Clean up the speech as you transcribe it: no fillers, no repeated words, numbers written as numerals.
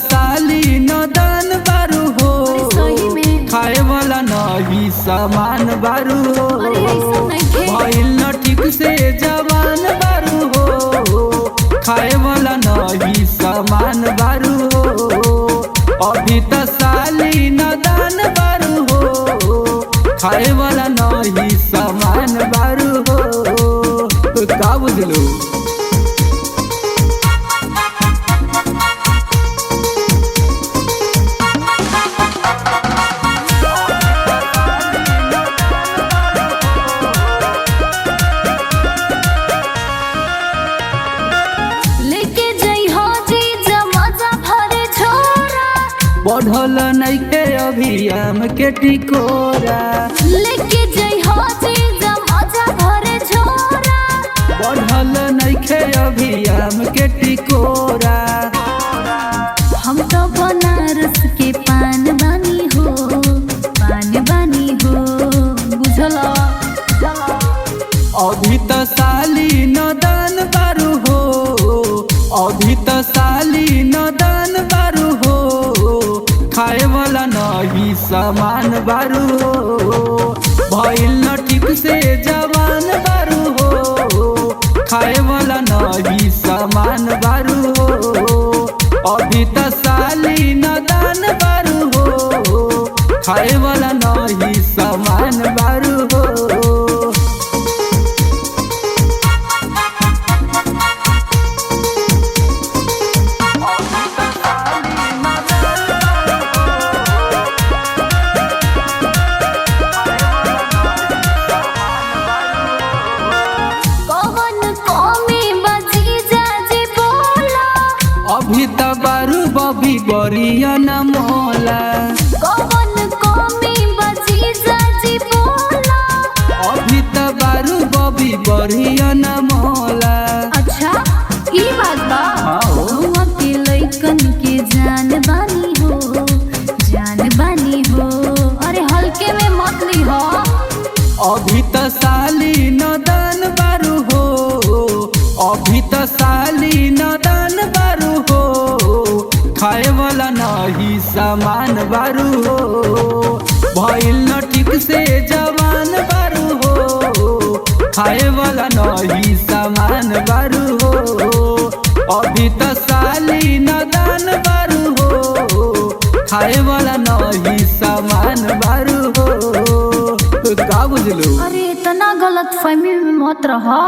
साली नदन बारू हो, खाए वाला नहीं सामान बारू हो। भइल न ठीक से जवान बारू हो, खाए वाला नहीं सामान बारू हो। अभी तो साली नदन बारू हो, खाए वाला नहीं सामान बारू हो। का बुझलू? बढ़ल नइखे अभी आम के टिकोरा, लेके जइहो जीजा मजा भरे झोरा। बढ़ल नइखे अभी आम के टिकोरा। हम तो बनारस के पान बानी हो, पान बानी हो, बुझला? अभी तो साली नदन बारू हो, अभी तो साली नदन बारू हो, खाए वाला नहीं सामान बारू हो। भइल न ठीक से जवान बारू हो, खाए वाला नहीं सामान बारू हो। अभी तो साली नदन बारू हो, खाए वाला नहीं सामान बारू हो। अभी तो बारू बबी बरिया न मोला, कौन कमी बची जाजी बोला। अभी तो बारू बबी बरिया न मोला। अच्छा ई बात बा? हुआ के लइकन के जान बानी हो, जान बानी हो। अरे हल्के में मत ली हो। अभी तो साली नदन बारू हो, अभी तो साली नदन बारू हो, खाए वाला नहीं सामान बारू हो। भइल न ठीक से जवान बारू हो, खाए वाला नहीं सामान बारू हो। अभी तो साली नदन बारू हो, खाए वाला नहीं सामान बारू हो। का बुझलू? अरे इतना गलत फहमी में मत रहा।